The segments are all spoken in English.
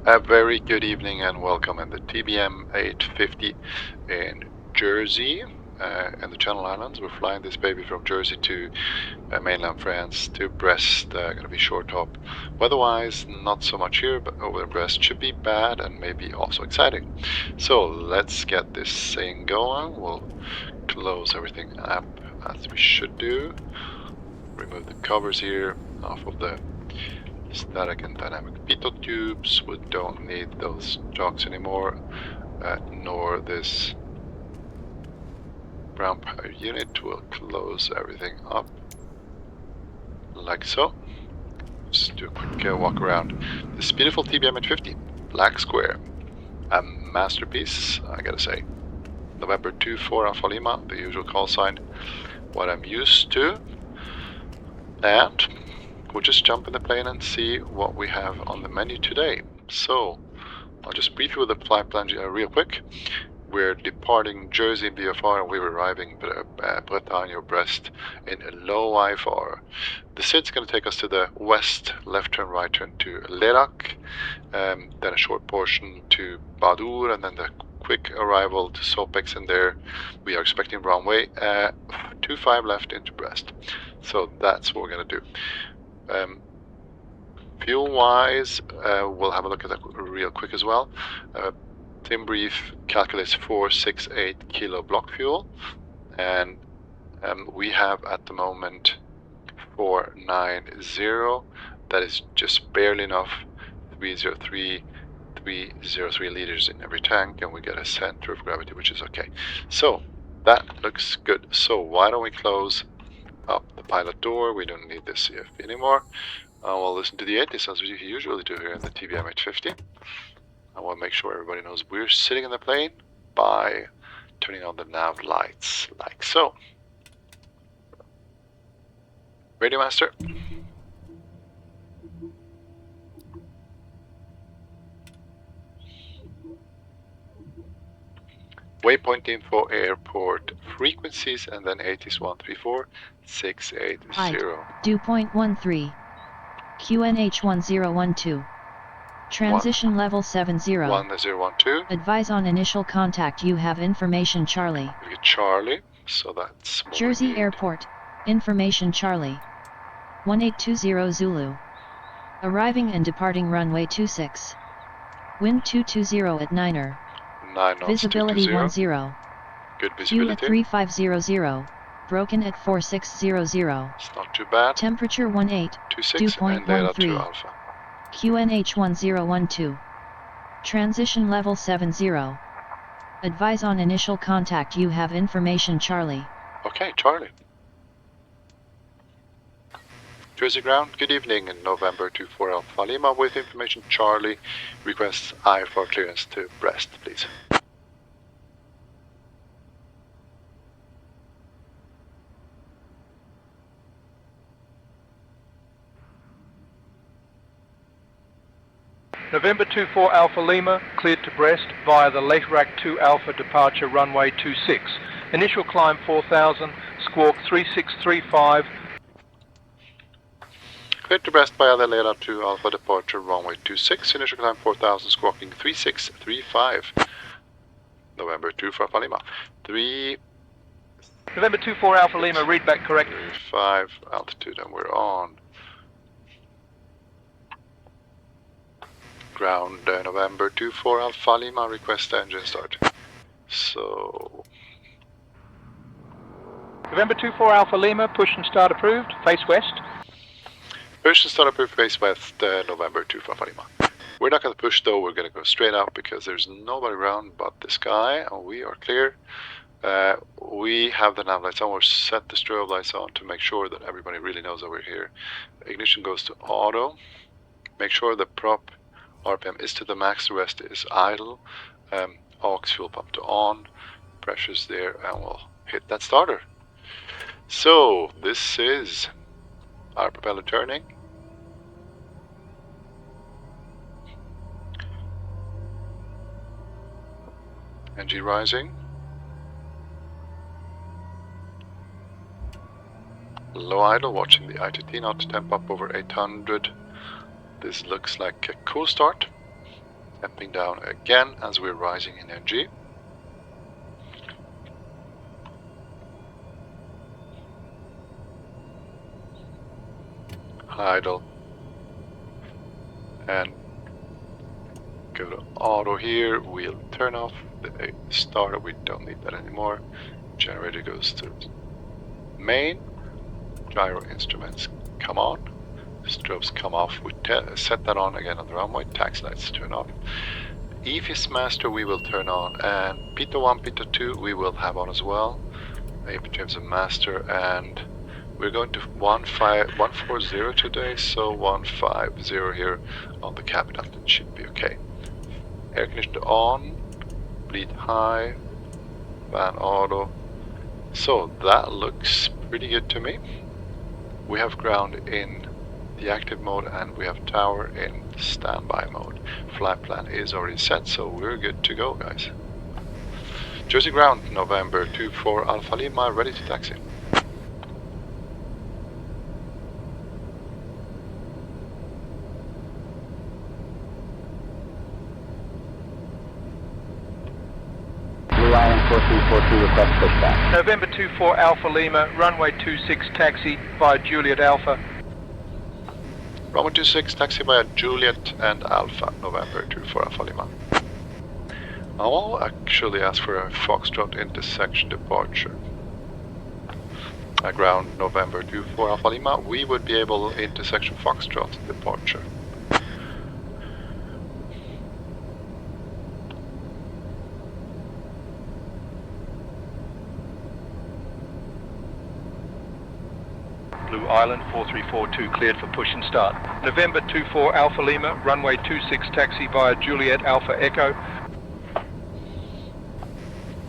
A very good evening and welcome in the TBM 850 in Jersey and the Channel Islands. We're flying this baby from Jersey to mainland France to Brest. Going to be short hop. Weather-wise, not so much here, but over in Brest should be bad and maybe also exciting. So let's get this thing going. We'll close everything up as we should do. Remove the covers here off of the static and dynamic pitot tubes. We don't need those jocks anymore, nor this brown power unit. We'll close everything up like so. Just do a quick walk around this beautiful TBM 850 BlackSquare, a masterpiece, I gotta say. November 24 Alpha Lima, the usual call sign, what I'm used to, and we'll just jump in the plane and see what we have on the menu today. So I'll just brief you with the flight plan real quick. We're departing Jersey VFR and we're arriving Bretagne or Brest in low IFR. The SID's going to take us to the west, left turn, right turn to Lerac, then a short portion to Badur, and then the quick arrival to Sopex, and there we are expecting runway 25 left into Brest. So that's what we're going to do. Fuel wise, we'll have a look at that real quick as well. Tim Brief calculates 468 kilo block fuel, and we have at the moment 490. That is just barely enough. 303 liters in every tank, and we get a center of gravity, which is okay. So that looks good. So why don't we close up the pilot door? We don't need this CFP anymore. We'll listen to the ATC as we usually do here in the TBM 850. I want to make sure everybody knows we're sitting in the plane by turning on the nav lights like so. Radio master. Waypoint info, airport frequencies, and then ATC 134680. Height, dew point 13. QNH 1012. Transition level 70. 1012. Advise on initial contact. You have information Charlie. We get Charlie, so that's Jersey Airport. Information Charlie. 1820 Zulu. Arriving and departing runway 26. Wind 220 at 9er. 9 knots, Visibility 10. Good Q visibility. at 3500. Broken at 4600. It's not too bad. Temperature 18. 26 dew point and Delta 13. 2 Alpha. QNH 1012. Transition level 70. Advise on initial contact. You have information Charlie. Okay, Charlie. Jersey ground, good evening. In November 24 Alpha Lima with information Charlie. Requests IFR clearance to Brest, please. November 24 Alpha Lima, cleared to Brest via the Lerac 2 Alpha departure runway 26. Initial climb 4000, squawk 3635. Cleared to Brest via the Lerac 2 Alpha departure runway 26. Initial climb 4000, squawking 3635. November 24 Alpha Lima. November 24 Alpha Lima, read back correct. 35 altitude, and we're on. Ground November 24 Alpha Lima, request engine start. So November 24 Alpha Lima, push and start approved, face west. push and start approved, face west, November 24 Alpha Lima. We're not going to push though, we're going to go straight out because there's nobody around but this guy, and we are clear. We have the nav lights on. We'll set the strobe lights on to make sure that everybody really knows that we're here. Ignition goes to auto. Make sure the prop RPM is to the max, the rest is idle. Aux fuel pump to on, pressure's there, and we'll hit that starter. So this is our propeller turning. NG rising. Low idle, watching the ITT not temp up over 800. This looks like a cool start. Stepping down again as we're rising in NG. Idle. And go to auto here. We'll turn off the starter. We don't need that anymore. Generator goes to main. Gyro instruments come on. Strobes come off. We set that on again on the runway. Taxi lights turn off. EFIS master we will turn on, and Pitot 1, Pitot 2 we will have on as well. In terms of master, and we're going to 140 today, so 150 here on the cabin. That should be okay. Air conditioner on, bleed high, fan auto. So that looks pretty good to me. We have ground in the active mode and we have tower in standby mode. Flight plan is already set, so we're good to go, guys. Jersey ground, November 24 Alpha Lima, ready to taxi. Blue Island 4342, request pushback. November 24 Alpha Lima, runway 26 taxi via Juliet Alpha. Runway 26 taxi via Juliet and Alpha, November 24 Alpha Lima. I'll actually ask for a Foxtrot intersection departure. Ground November 24 Alpha Lima, we would be able intersection Foxtrot departure. Blue Island 4342 cleared for push and start. November 24 Alpha Lima, runway 26 taxi via Juliet Alpha Echo.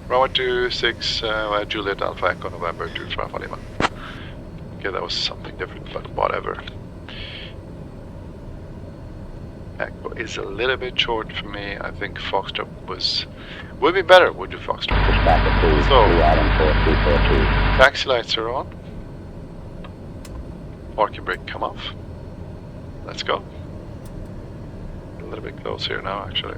Runway 26 via Juliet Alpha Echo, November 24 Alpha Lima. Okay, that was something different, but whatever. Echo is a little bit short for me. I think Foxtrot would be better, would you, Foxtrot? Pushback approved. So, Blue Island 4342. taxi lights are on. Parking brake come off. Let's go. A little bit close here now, actually.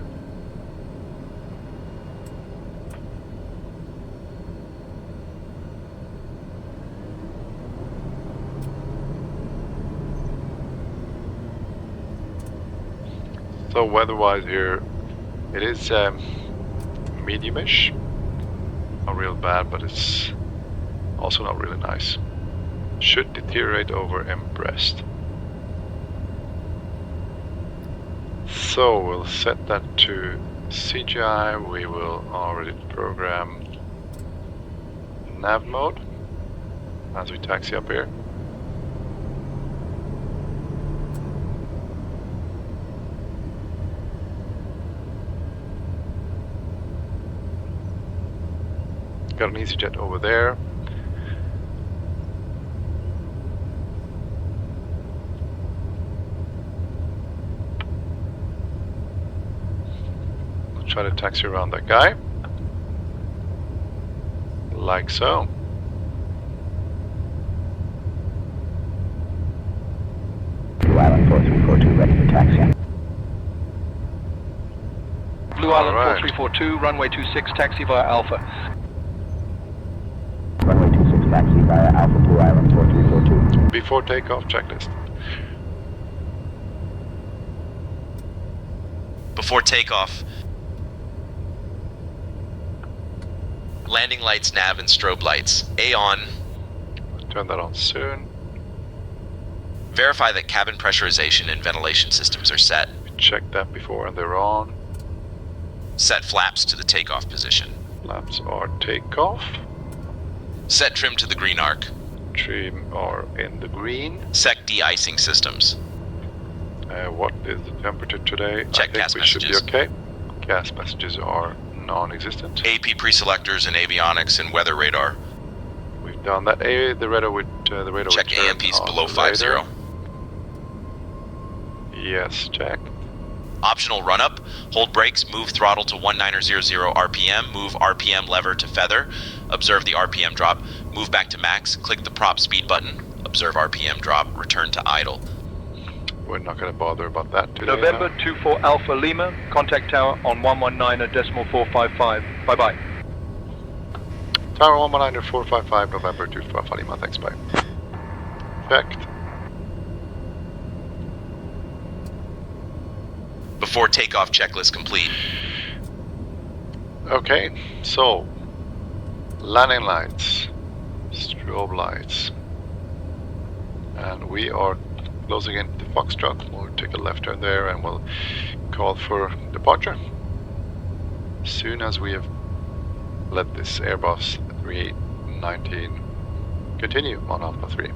So weather-wise here, it is medium-ish. Not real bad, but it's also not really nice. Should deteriorate over in Brest. So we'll set that to CGI. We will already program nav mode as we taxi up here. Got an EasyJet over there. Try to taxi around that guy, like so. Blue Island 4342, ready for taxi. Blue Island Alright. 4342, runway 26 taxi via Alpha. Runway 26 taxi via Alpha Blue Island 4342. Before takeoff checklist. Before takeoff, landing lights, nav, and strobe lights. A on. Turn that on soon. Verify that cabin pressurization and ventilation systems are set. We checked that before and they're on. Set flaps to the takeoff position. Flaps are takeoff. Set trim to the green arc. Trim are in the green. Sec de-icing systems. What is the temperature today? Check I think gas we messages. should be okay. Gas messages are non-existent. AP pre-selectors and avionics and weather radar. We've done that. The radar would Check would turn AMPs on below later. 50. Yes, check. Optional run-up. Hold brakes, move throttle to 1900 RPM, move RPM lever to feather, observe the RPM drop, move back to max, click the prop speed button, observe RPM drop, return to idle. we're not going to bother about that today. November 24 Alpha Lima, contact tower on 119.455. Bye-bye. Tower 119.455, November 24 Alpha Lima, thanks, bye. Checked. Before takeoff checklist complete. Okay, so landing lights, strobe lights, and we are closing into Foxtrot. We'll take a left turn there and we'll call for departure as soon as we have let this Airbus 3819 continue on Alpha 3.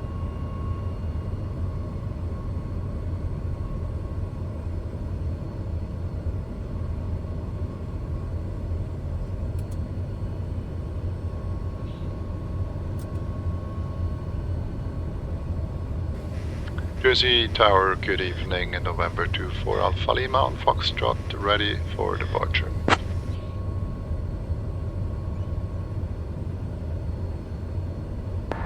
Jersey Tower, good evening, November 24 Alpha Lima on Foxtrot, ready for departure.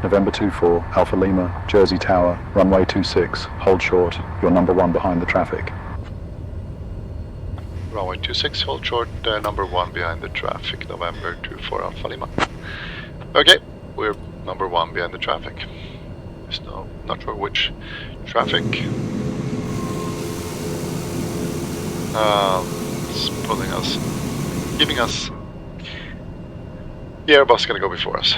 November 24 Alpha Lima, Jersey Tower, runway 26, hold short, you're number 1 behind the traffic. Runway 26, hold short, number 1 behind the traffic, November 24 Alpha Lima. Okay, we're number 1 behind the traffic. There's not sure which traffic. It's pulling us, giving us. The Airbus is gonna go before us.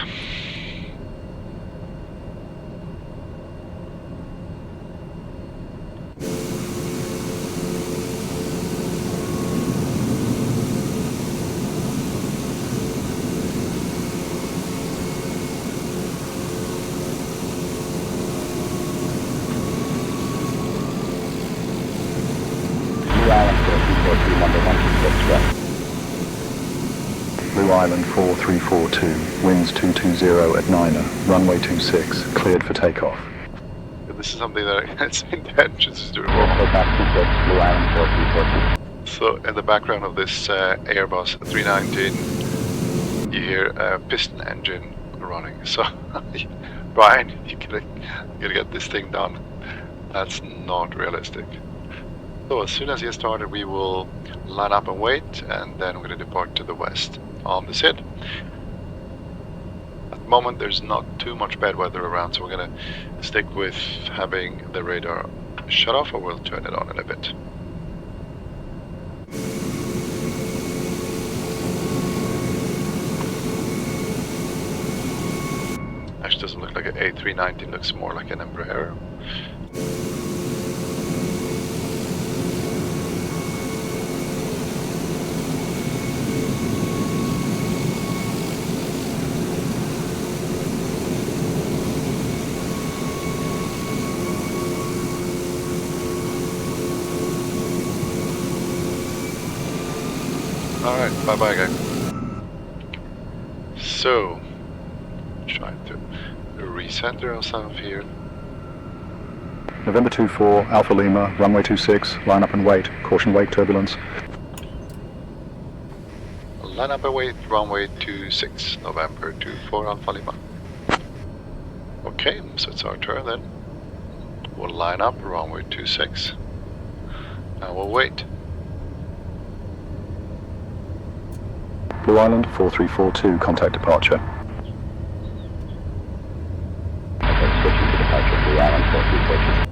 Blue Island 4342, winds 220 at Niner, runway 26, cleared for takeoff. This is something that SayIntentions is doing well. Blue Island 4342. So in the background of this Airbus 319, you hear a piston engine running. So Brian, you gotta get this thing done. That's not realistic. So as soon as he has started, we will line up and wait, and then we're going to depart to the west on the SID. At the moment there's not too much bad weather around, so we're going to stick with having the radar shut off, or we'll turn it on in a bit. Actually doesn't look like an A319, looks more like an Embraer. Alright, bye-bye guys. So, trying to recenter ourselves here. November 24 Alpha Lima, runway 26, line up and wait, caution wake turbulence. Line up and wait, runway 26, November 24 Alpha Lima. Okay, so it's our turn then. We'll line up, runway 26, and we'll wait. Blue Island 4342, contact departure. Okay, switching to departure, Blue Island 4342.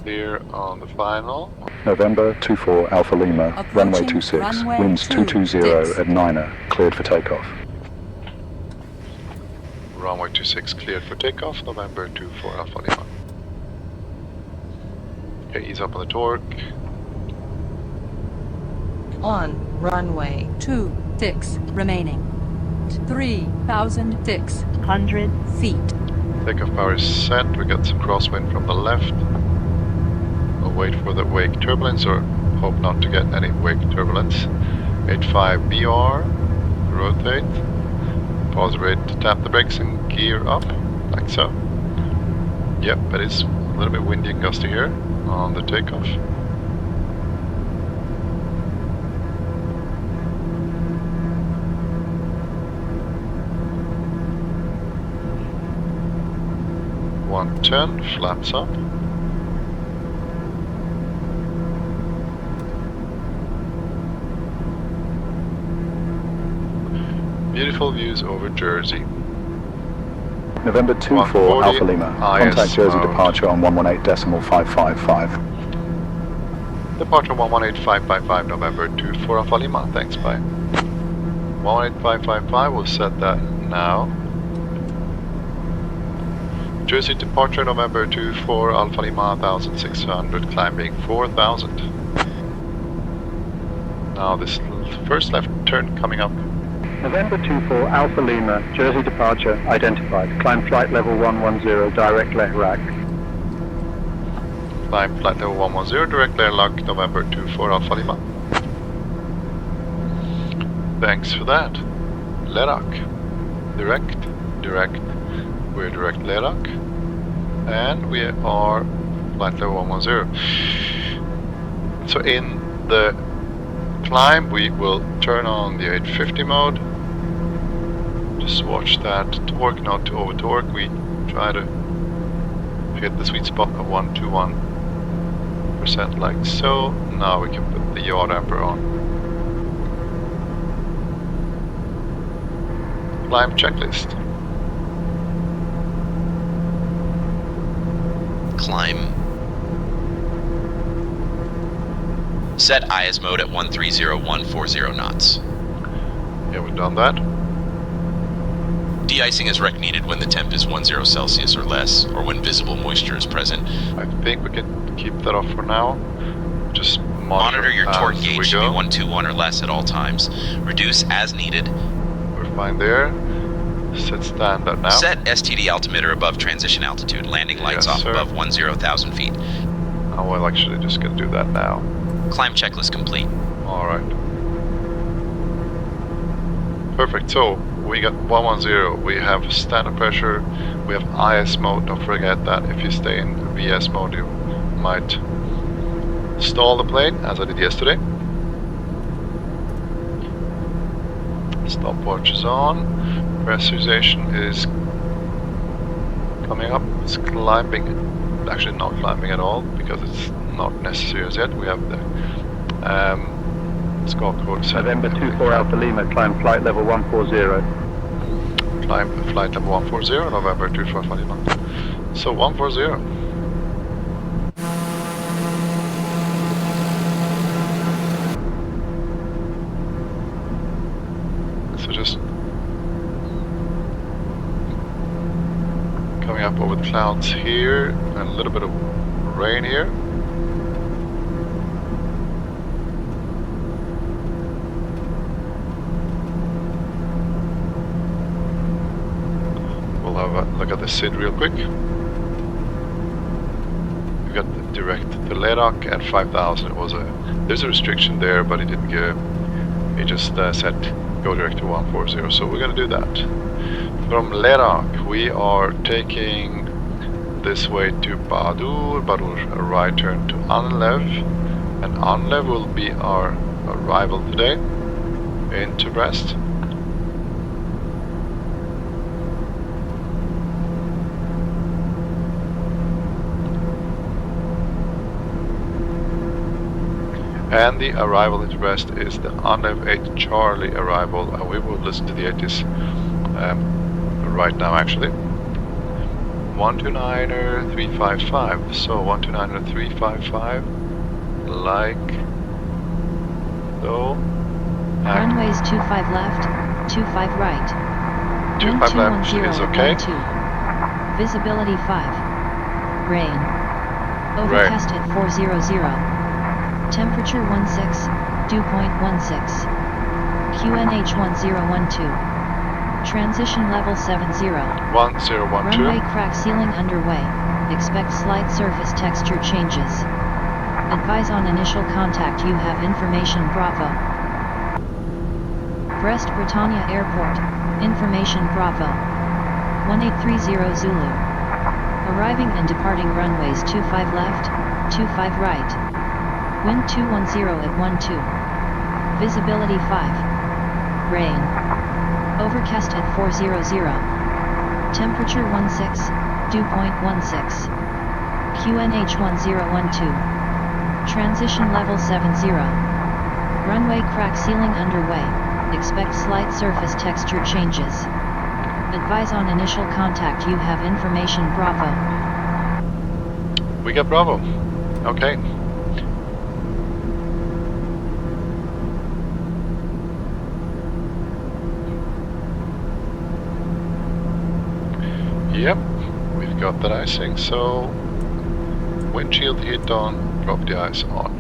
Clear on the final. November 24 Alpha Lima, runway 26, runway winds 220 at Niner, cleared for takeoff. Runway 26 cleared for takeoff, November 24 Alpha Lima. Okay, ease up on the torque. On runway 26 remaining. 3,600 feet. Takeoff power is set, we got some crosswind from the left. We'll wait for the wake turbulence, or hope not to get any wake turbulence. 85 BR, rotate. Pause rate to tap the brakes and gear up, like so. Yep, it is a little bit windy and gusty here on the takeoff. 110, flaps up. Beautiful views over Jersey. November 24 140, Alpha Lima. IS Contact Jersey mode. departure on 118.555. Departure 118555 November 24 Alpha Lima. Thanks, bye. 118.555, we'll set that now. Jersey departure November 24 Alpha Lima 1600, climbing 4000. Now this first left turn coming up. November 24 Alpha Lima, Jersey departure identified. Climb flight level 110, direct LEHRAC. Climb flight level 110, direct airlock November 24 Alpha Lima. Thanks for that. LEHRAC. Direct. We're direct LEHRAC. And we are flight level 110. So in the climb we will turn on the 850 mode. Just watch that torque, not to over torque. We try to hit the sweet spot of 121% like so. Now we can put the yaw damper on. Climb checklist. Climb. Set IS mode at 130140 knots. Yeah, we've done that. De-icing is rec needed when the temp is 10 Celsius or less, or when visible moisture is present. I think we can keep that off for now. Just Monitor your torque as gauge we to be go. 121 or less at all times. Reduce as needed. We're fine there. Set standard now. Set STD altimeter above transition altitude. Landing lights Yes, off sir. above 10,000 feet. I will actually just gonna do that now. Climb checklist complete. Alright. Perfect. So we got 110. We have standard pressure. We have IS mode. Don't forget that. If you stay in VS mode, you might stall the plane, as I did yesterday. Stopwatch is on. Pressurization is coming up. It's climbing. Actually, not climbing at all because it's not necessary as yet. We have the scope code set. November 24 Alpha Lima, climb flight level 140. Climb flight level 140, November 24 Alpha Lima. So 140. So just coming up over the clouds here, and a little bit of rain here. We'll have a look at the SID real quick. We got the direct to LEHRAC at 5000. There's a restriction there, but it didn't give. It just said go direct to 140. So we're gonna do that. From LEHRAC, we are taking this way to Badur, a right turn to Anlev, and Anlev will be our arrival today into Brest. And the arrival into Brest is the Anlev 8 Charlie arrival, and we will listen to the ATs right now actually. 129er 355. So 129er 355, like so. Runways 25 left, 25 right. 25 left is okay. 12. Visibility 5. Rain. Overcast at 400. Temperature 16, dew point 16. QNH 1012. Transition level 70. 1012. Runway crack sealing underway. Expect slight surface texture changes. Advise on initial contact. You have information Bravo. Brest Bretagne Airport. Information Bravo. 1830 Zulu. Arriving and departing runways 25 left, 25 right. Wind 210 at 12. Visibility 5. Rain. Overcast at 400. Temperature 16, dew point 16. QNH1012. Transition level 70. Runway crack sealing underway. Expect slight surface texture changes. Advise on initial contact you have information Bravo. We got Bravo. Okay. Yep, we've got that icing, so windshield heat on, drop the ice on.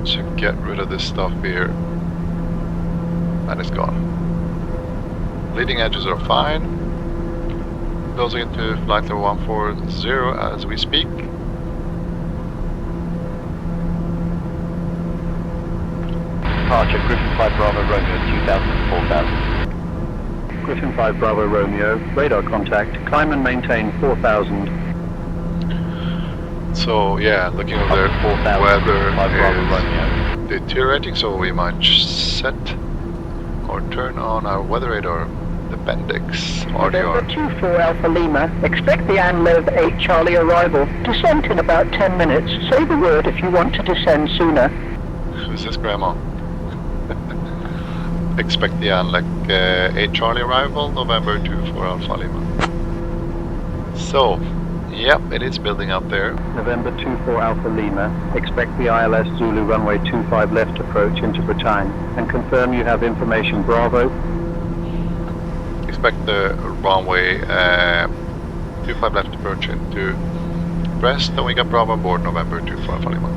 So get rid of this stuff here, and it's gone. Leading edges are fine. Closing into flight level 140 as we speak. Departure, Griffin 5 Bravo Romeo 2000 4000. Griffin 5 Bravo Romeo, radar contact, climb and maintain 4000. So yeah, looking over there, 4000, weather 5 Bravo is Romeo. deteriorating, so we might set or turn on our weather radar, the Bendix November RDR. 24 Alpha Lima, expect the ANLEV 8 Charlie arrival. Descent in about 10 minutes. Say the word if you want to descend sooner. Who's this, Grandma? Expect the ANLEV 8 Charlie arrival, November 24 Alpha Lima. So, yep, it is building up there. November 24 Alpha Lima, expect the ILS Zulu runway 25 left approach into Bretagne and confirm you have information Bravo. Expect the runway 25 left approach into Brest, and we got Bravo on board, November 24 Alpha Lima.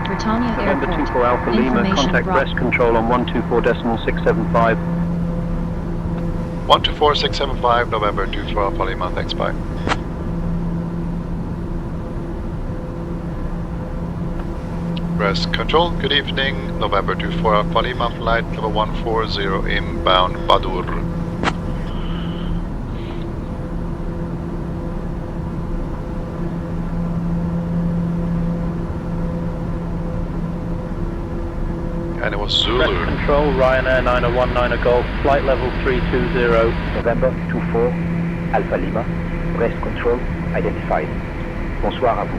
Britannia November Airport. 24 Alpha Lima, Information contact Bravo. Brest control on 124.675. 124675, November 24 Alpha Lima, thanks, bye. Brest Control, good evening, November 24 Alpha Lima, flight level 140 inbound Badur. And it was Zulu. Brest control, Ryanair 9019 Golf, flight level 320. November 24 Alpha Lima, Brest control identified. Bonsoir à vous.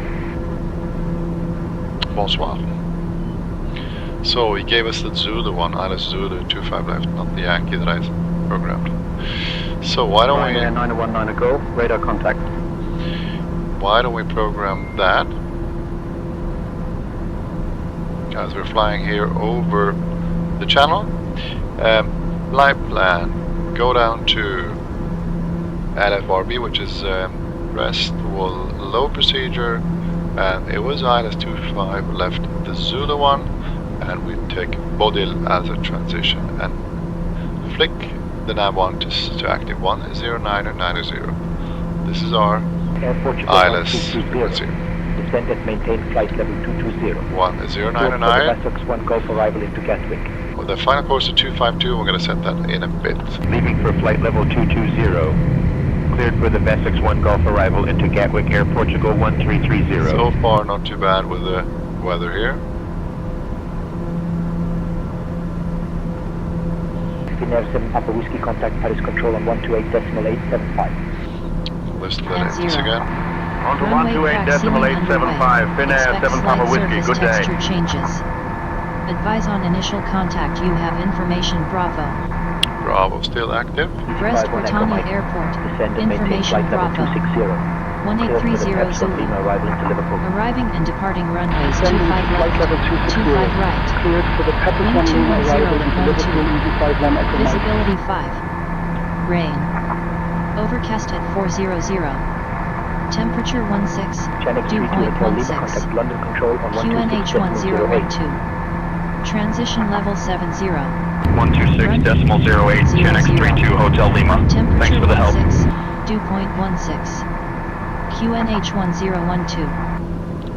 Bonsoir. So he gave us the Zulu one, ILS Zulu 25 left, not the Yankee that I programmed. So why don't Ryanair 9019 Golf, radar contact. we program that? As we're flying here over the channel. Flight plan, go down to LFRB, which is Brest, will load procedure, and it was ILS 25 left the Zulu one, and we take Bodil as a transition and flick the nav 1 to active 10990. This is our Airport ILS 220. Descend and maintain flight level 220. 1099. West 1 Golf arrival into Gatwick. With the final course of 252, we're going to set that in a bit. Leaving for flight level 220. Cleared for the Vessex 1 Golf arrival into Gatwick Air, Portugal 1330. So far, not too bad with the weather here. Finnair 7 Papa Whiskey, contact Paris control on 128.875. Listen to At that zero. again. On to Runway crack sealing underway. 128.875, Finnair Expect 7 Papa slight Whiskey, surface good day. texture changes. Advise on initial contact you have information Bravo. Bravo still active. Brest 51 Echo Bretagne Mike. Airport. Descend and maintain Information flight level Bravo. 260. 1830 Zulu. Lima arrival into Liverpool. Arriving and departing runways Descending 25 to flight left, level 260. 25 right. Cleared for the Pepper 1210 arrival into and Liverpool, 12. EV51 Echo Mike. Visibility 5. Rain. Overcast at 400. Temperature 16. Channel Dew 32 point Hotel Lima, 16. contact London control on QNH1012. 126.08. Transition level 70. 126.08, Channel 32 Hotel Lima. Temperature Thanks for the help. 16. Dew point 16. QNH1012.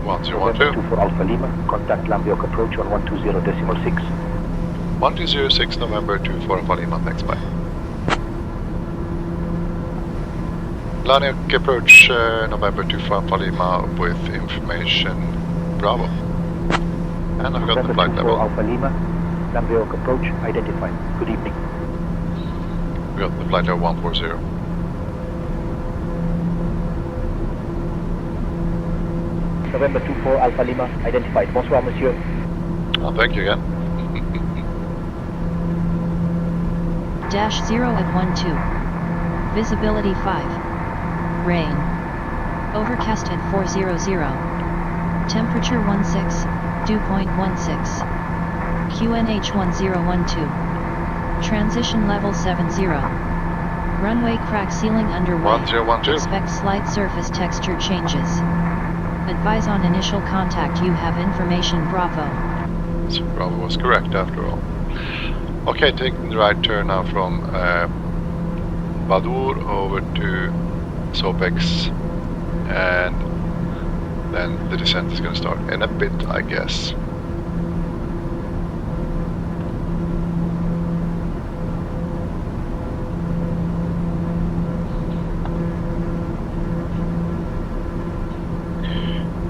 1012. 24 Alpha Lima, contact Lambiok approach on 120.6. 1206 November 24 Alpha Lima, thanks, bye. Laniak approach November 24 Alpha Lima with information Bravo. And I've got the flight November 24 level. Alpha Lima, Lambiok approach identified. Good evening. We got the flight level 140. November 24 Alpha Lima identified. Bonsoir, monsieur. Oh, thank you again. Dash 0 at 12. Visibility 5. Rain. Overcast at 400. Temperature 16. Dew point 16. QNH 1012. Transition level 70. Runway crack ceiling underway. 1012. Expect slight surface texture changes. Advise on initial contact. You have information. Bravo. So Bravo was correct after all. Okay, taking the right turn now from Badur over to Sopex, and then the descent is going to start in a bit, I guess.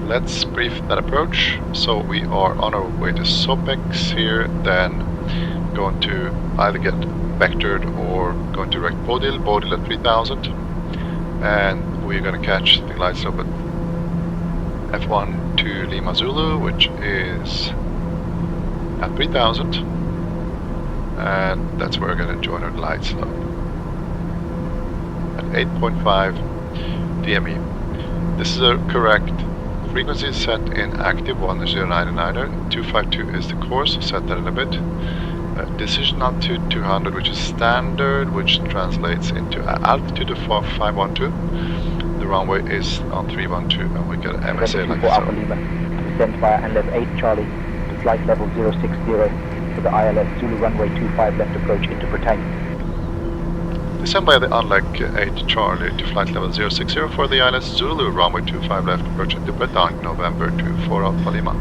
Let's brief that approach. So we are on our way to Sopex here, then going to either get vectored or going to direct Bodil at 3000, and we're going to catch the glide slope at F1 to Lima Zulu, which is at 3000, and that's where we're going to join our glide slope at 8.5 DME. This is a correct frequency set in active 1099er. 252 is the course, set that in a bit. Decision altitude 200, which is standard, which translates into altitude of 512. The runway is on 312, and we get an MSA like Alpha so. Lima. Descent via ANLEV 8 Charlie to flight level 060 for the ILS Zulu runway 25 left approach into Bretagne. Descend by the ANLEV 8 Charlie to flight level 060 for the ILS Zulu runway 25 left approach into Bretagne, November 24 Alpha Lima.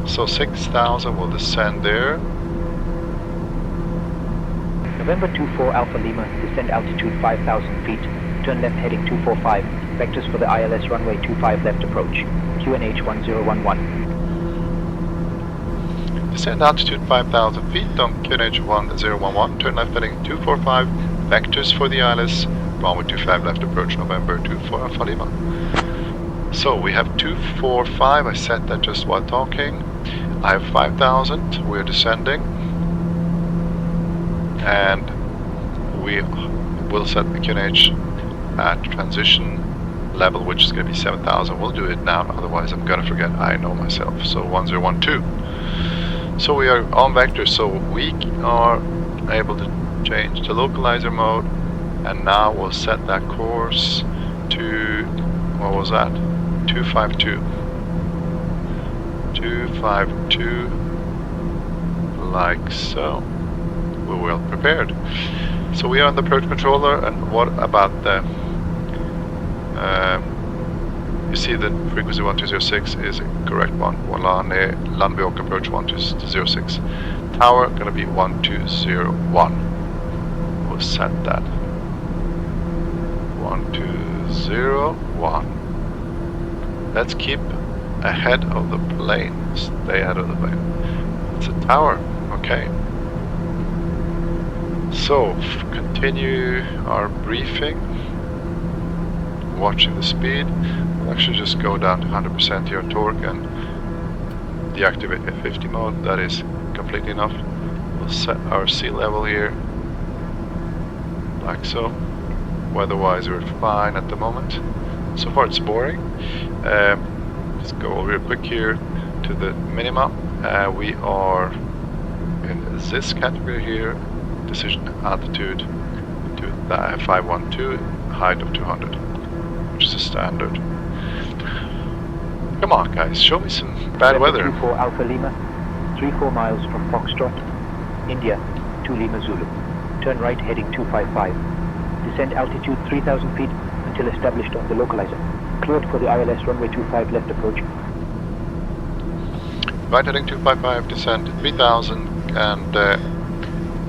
So 6000 will descend there. November 24 Alpha Lima, descent altitude 5,000 feet, turn left heading 245, vectors for the ILS runway 25 left approach, QNH 1011. Descend altitude 5,000 feet on QNH 1011, turn left heading 245, vectors for the ILS runway 25 left approach, November 24 Alpha Lima. So we have 245, I set that just while talking. I have 5,000, we're descending. And we will set the QNH at transition level, which is going to be 7,000. We'll do it now, otherwise I'm going to forget. I know myself. So 1012. So we are on vector, so we are able to change the localizer mode, and now we'll set that course to, what was that? 252. 252, like so. We're well prepared. So we are on the approach controller, and what about the you see the frequency 1206 is a correct one. Landvåg approach 1206. Tower gonna be 1201. We'll set that 1201. Let's keep ahead of the plane. Stay ahead of the plane. It's a tower. Okay. So, continue our briefing, watching the speed. We'll actually just go down to 100% here on torque and deactivate F50 mode. That is completely enough. We'll set our sea level here, like so. Weather-wise, we're fine at the moment. So far it's boring. Let's go real quick here to the minima. We are in this category here. Decision altitude to 512, height of 200, which is a standard. Come on, guys, show me some bad weather. 24 Alpha Lima, 34 miles from Foxtrot, India, to Lima Zulu. Turn right heading 255. Descend altitude 3,000 feet until established on the localizer. Cleared for the ILS runway 25 left approach. Right heading 255, descend 3,000 and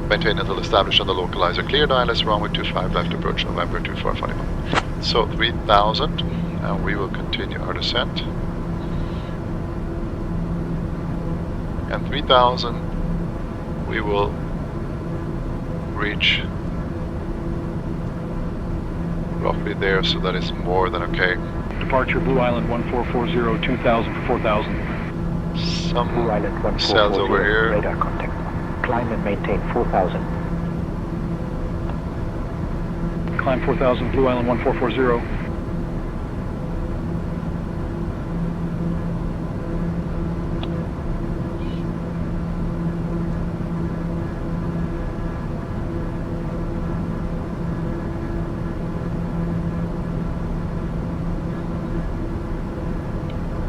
maintain until established on the localizer. Cleared ILS runway 25 left approach, November 24 Alpha Lima. So 3,000, and we will continue our descent. And 3,000, we will reach roughly there, so that is more than okay. Departure Blue Island 1440, 2000 for 4000. Some Blue Island cells 1440, over here. radar contact. Climb and maintain 4000. Climb 4000, Blue Island 1440.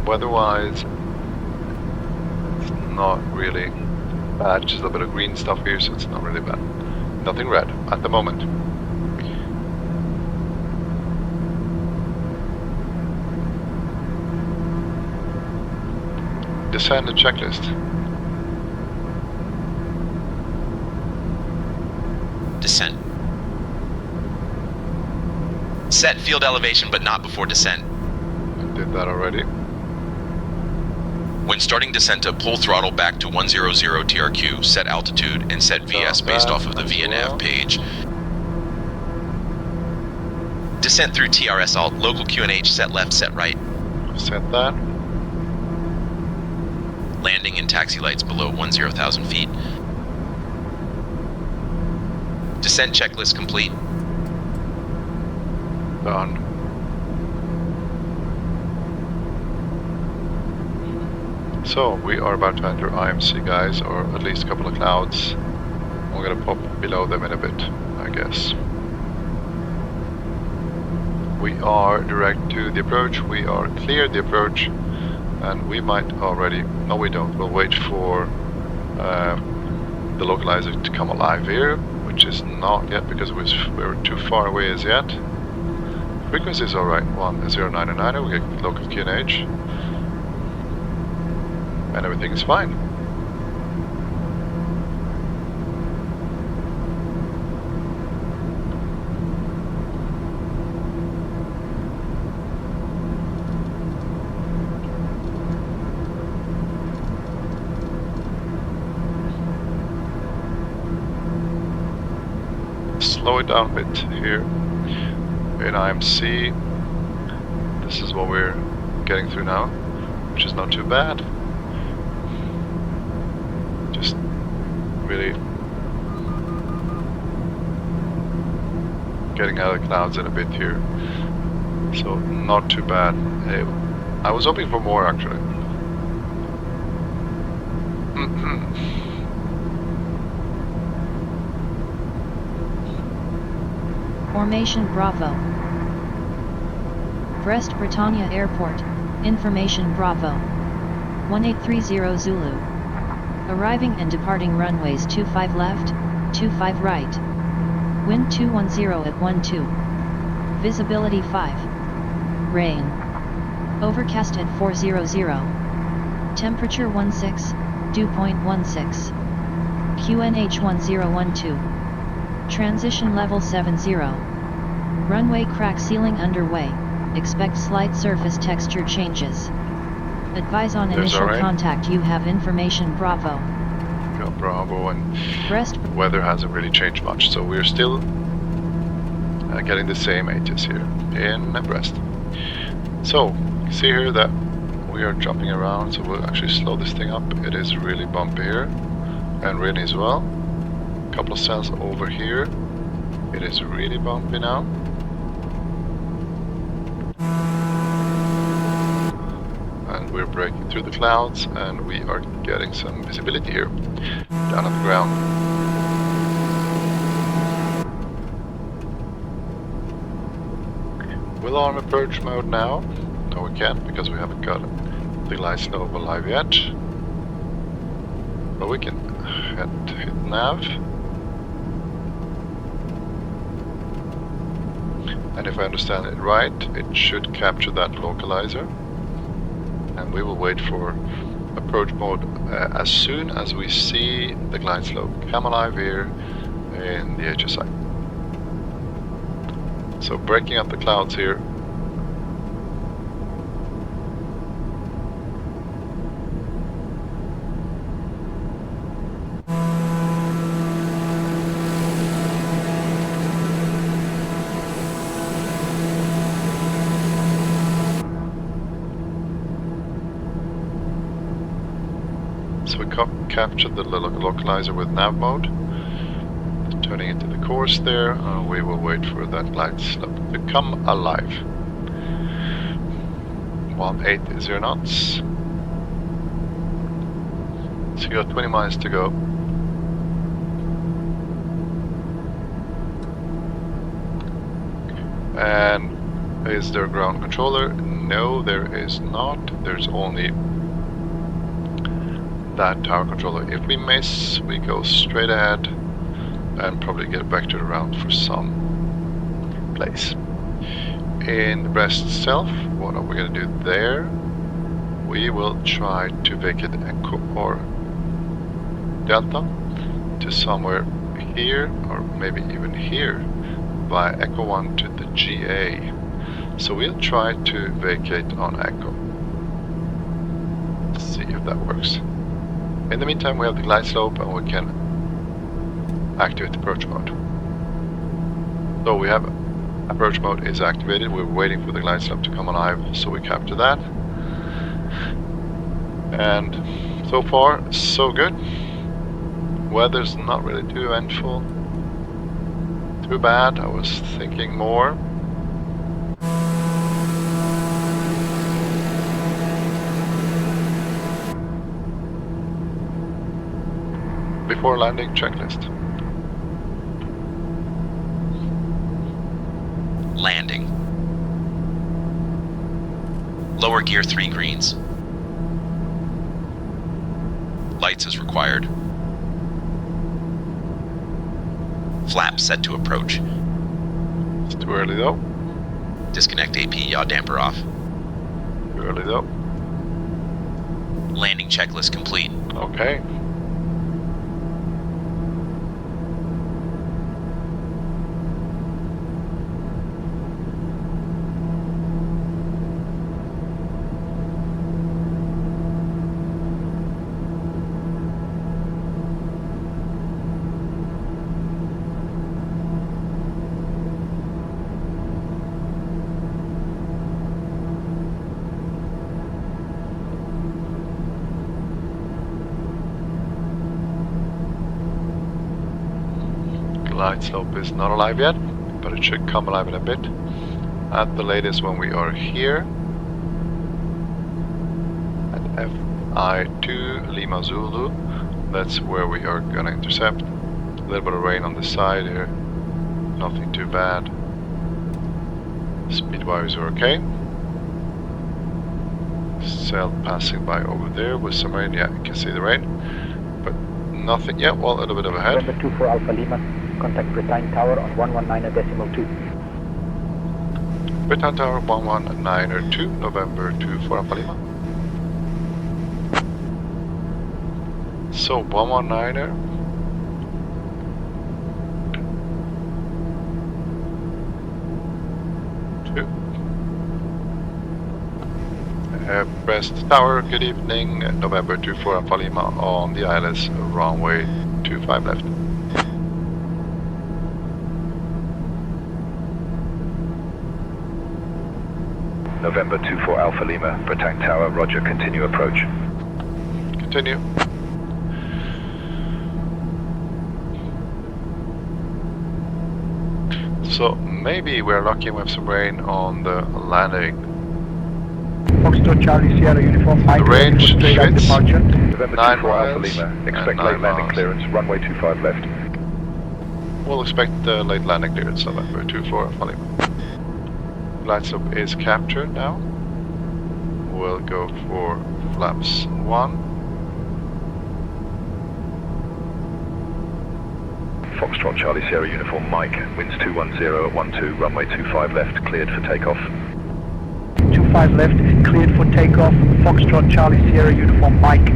Weather-wise, it's not really bad. Just a little bit of green stuff here, so it's not really bad. Nothing red at the moment. Descend the checklist. Descent. Set field elevation, but not before descent. I did that already. When starting descent, pull throttle back to 100 TRQ, set altitude, and set VS based off of the VNAV page. Descent through TRS alt, local QNH, set left, set right. Set that. Landing and taxi lights below 10,000 feet. Descent checklist complete. Done. So we are about to enter IMC, guys, or at least a couple of clouds. We're gonna pop below them in a bit, I guess. We are direct to the approach. We are clear the approach, and we might already. No, we don't. We'll wait for the localizer to come alive here, which is not yet because we're too far away as yet. Frequency is alright. 1099. We get local QNH. And everything is fine. Slow it down a bit here in IMC. This is what we're getting through now, which is not too bad. Really getting out of the clouds in a bit here, so not too bad. I was hoping for more actually. Formation Bravo. Brest Bretagne Airport, information Bravo. 1830 Zulu. Arriving and departing runways 25 left, 25 right. Wind 210 at 12. Visibility 5. Rain. Overcast at 400. Temperature 16, dew point 16. QNH 1012. Transition level 70. Runway crack sealing underway. Expect slight surface texture changes. Advise on initial contact. You have information Bravo. Got Bravo, and Brest. Weather hasn't really changed much, so we're still getting the same ATS here in Brest. So, see here that we are jumping around, so we'll actually slow this thing up. It is really bumpy here, and rainy as well. A couple of cells over here. It is really bumpy now. And we're breaking through the clouds, and we are getting some visibility here down on the ground. We'll arm approach mode now. No, we can't because we haven't got the glide slope alive yet. But we can hit nav. And if I understand it right, it should capture that localizer. And we will wait for approach mode as soon as we see the glide slope come alive here in the HSI. So breaking up the clouds here. So we captured the localizer with nav mode, turning into the course there, and we will wait for that glide slope to come alive. 180 knots. So you got 20 miles to go. And is there a ground controller? No, there is not. There's only that tower controller. If we miss, we go straight ahead and probably get back to the round for some place. In Brest itself, what are we going to do there? We will try to vacate Echo or Delta to somewhere here, or maybe even here, by Echo 1 to the GA. So we'll try to vacate on Echo. Let's see if that works. In the meantime, we have the glide slope and we can activate approach mode. So we have approach mode is activated. We're waiting for the glide slope to come alive, so we capture that. And so far, so good. Weather's not really too eventful. Too bad, I was thinking more. Before landing, checklist. Landing. Lower gear 3 greens. Lights as required. Flaps set to approach. It's too early though. Disconnect AP yaw damper off. Too early though. Landing checklist complete. Okay. Glide slope is not alive yet, but it should come alive in a bit. At the latest when we are here at FI2 Lima Zulu, that's where we are gonna intercept. A little bit of rain on the side here, nothing too bad. Speed wise are okay. Sail passing by over there with some rain. Yeah, you can see the rain, but nothing yet. Well, a little bit of a head. November 24 Alpha Lima, contact Bretagne Tower on 119.2. Bretagne Tower 119.2, November 24 Alpha Lima. So 119er. Brest Tower, good evening, November 24 Alpha Lima on the ILS, runway 25 left. November 24 Alpha Lima, Bretagne Tower, roger, continue approach. Continue. So maybe we're lucky we have some rain on the landing. Foxtrot Charlie Sierra Uniform Mike. The range straight out fits. departure. November 9 24 Alpha miles Lima, expect and 9 late landing miles. clearance, runway 25 left. We'll expect late landing clearance, November 24 Alpha Lima. Glide slope is captured now. We'll go for flaps 1. Foxtrot Charlie Sierra Uniform Mike, winds 210 at 12, runway 25 left, cleared for takeoff. 25 left, cleared for takeoff. Foxtrot Charlie Sierra Uniform Mike.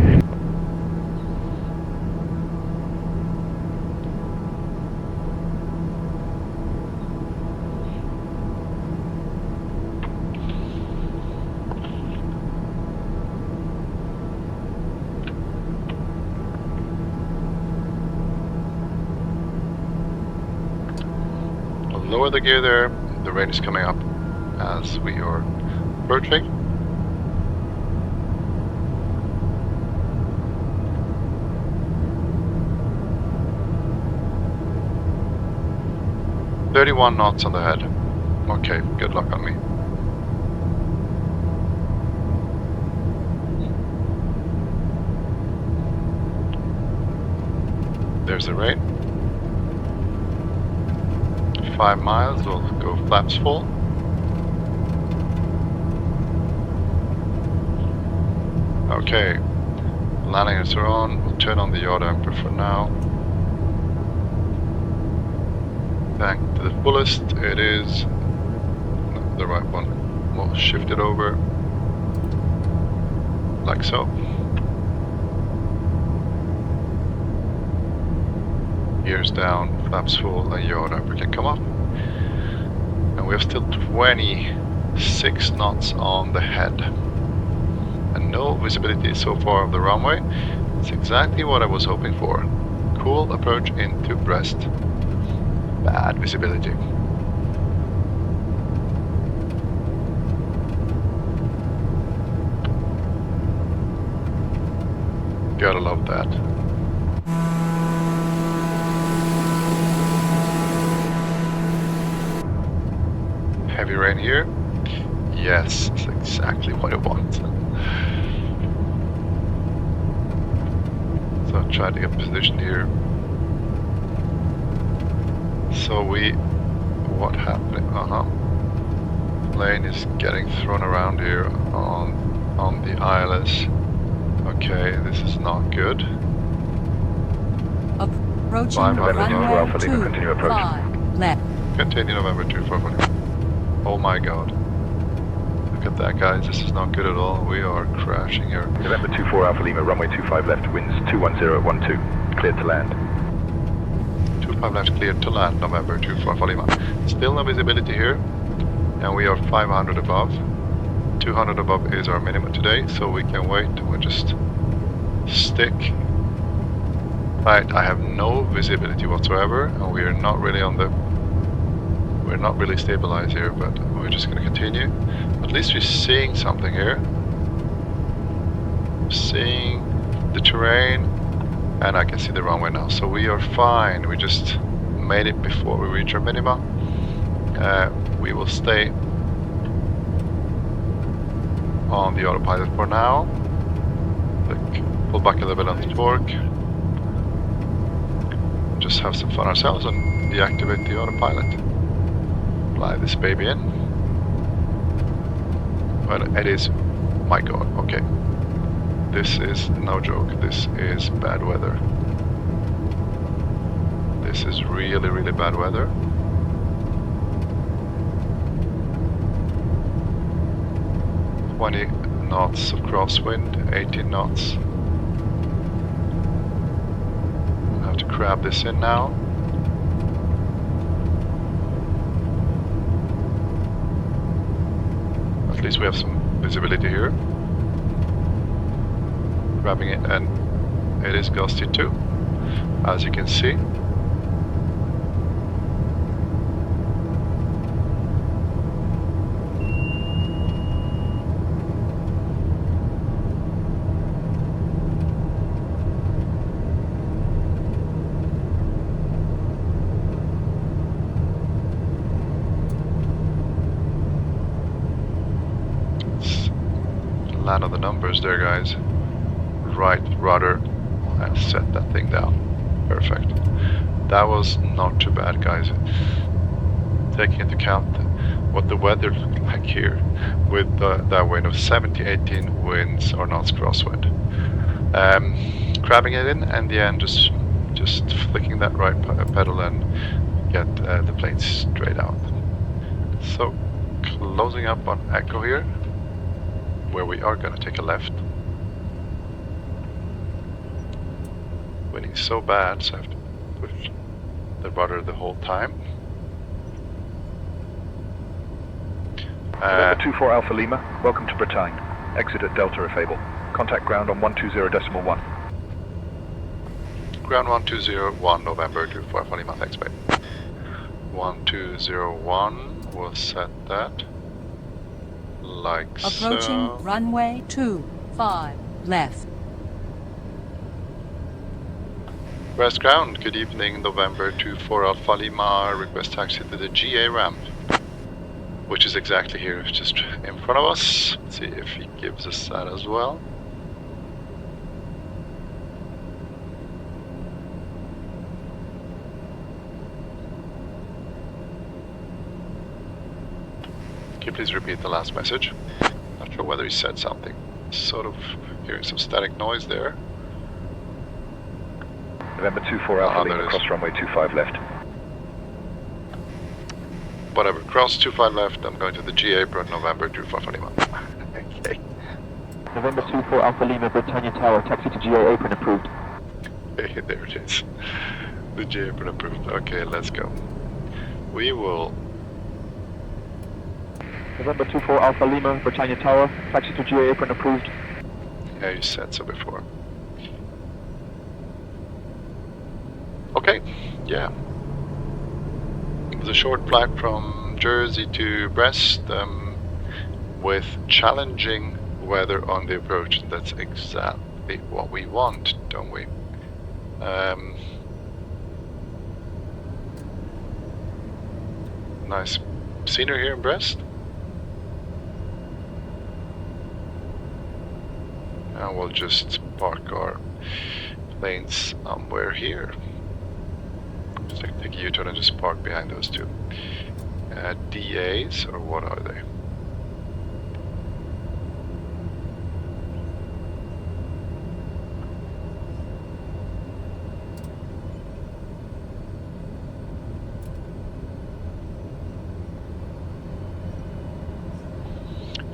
Lower the gear there, the rain is coming up as we are approaching. 31 knots on the head. Okay, good luck on me. There's the rain. 5 miles, we'll go flaps full. Okay, landings are on. We'll turn on the yaw damper for now. Tank to the fullest. It is not the right one. We'll shift it over like so. Gears down, flaps full, and yaw damper can come up. And we have still 26 knots on the head. And no visibility so far of the runway. It's exactly what I was hoping for. Cool approach into Brest. Bad visibility. Gotta love that. Heavy rain here. Yes, it's exactly what I want. So I'll try to get positioned here. So what happened? Plane is getting thrown around here on the ILS. Okay, this is not good. Approaching runway 2, continue approach. 5 left. Continue November 2440. Oh my god. Look at that, guys. This is not good at all. We are crashing here. November 24 Alpha Lima, runway 25 left, winds 210 at 12. Cleared to land. 25 left, cleared to land, November 24 Alpha Lima. Still no visibility here. And we are 500 above. 200 above is our minimum today, so we can wait. We'll just stick. Right, I have no visibility whatsoever, and we are not really on the... We're not really stabilized here, but we're just going to continue. At least we're seeing something here. Seeing the terrain, and I can see the runway now. So we are fine. We just made it before we reach our minima. We will stay on the autopilot for now. Pull back a little bit on the torque. Just have some fun ourselves and deactivate the autopilot. Fly this baby in. Well, it is, my god, okay. This is no joke, this is bad weather. This is really, really bad weather. Knots of crosswind, 18 knots. We'll have to crab this in now. At least we have some visibility here. Grabbing it, and it is gusty too, as you can see. Land on the numbers there, guys. Right rudder and set that thing down. Perfect. That was not too bad, guys. Taking into account what the weather looked like here with that wind of 70-18 winds or knots crosswind. Crabbing it in, and the end just flicking that right pedal and get the plane straight out. So closing up on Echo here, where we are going to take a left. Winding so bad, so I have to push the rudder the whole time. November 24 Alpha Lima, welcome to Bretagne. Exit at Delta if able. Contact ground on 120.1. Ground 1201, November 24 Alpha Lima, thanks babe. 1201, we'll set that. Like Approaching so. runway 25 left. Brest ground, good evening, November 24 Alpha Lima, request taxi to the GA ramp, which is exactly here, just in front of us. Let's see if he gives us that as well. Can you please repeat the last message? Not sure whether he said something. Sort of hearing some static noise there. November 24 Alpha Lima, cross runway 25 left. Whatever, cross 25 left, I'm going to the GA apron, November 24 Alpha Lima. Okay. November 24 Alpha Lima, Britannia Tower, taxi to GA apron approved. Hey, there it is. The GA apron approved. Okay, let's go. We will... November 24 Alpha Lima, Britannia Tower, taxi to GA apron approved. Yeah, you said so before. Okay, yeah. It was a short flight from Jersey to Brest with challenging weather on the approach. That's exactly what we want, don't we? Nice scenery here in Brest. And we'll just park our planes somewhere here. Just take a U-turn and just park behind those two. DAs, or what are they?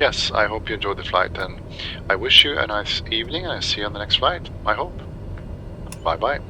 Yes, I hope you enjoyed the flight, and I wish you a nice evening, and I see you on the next flight, I hope. Bye bye.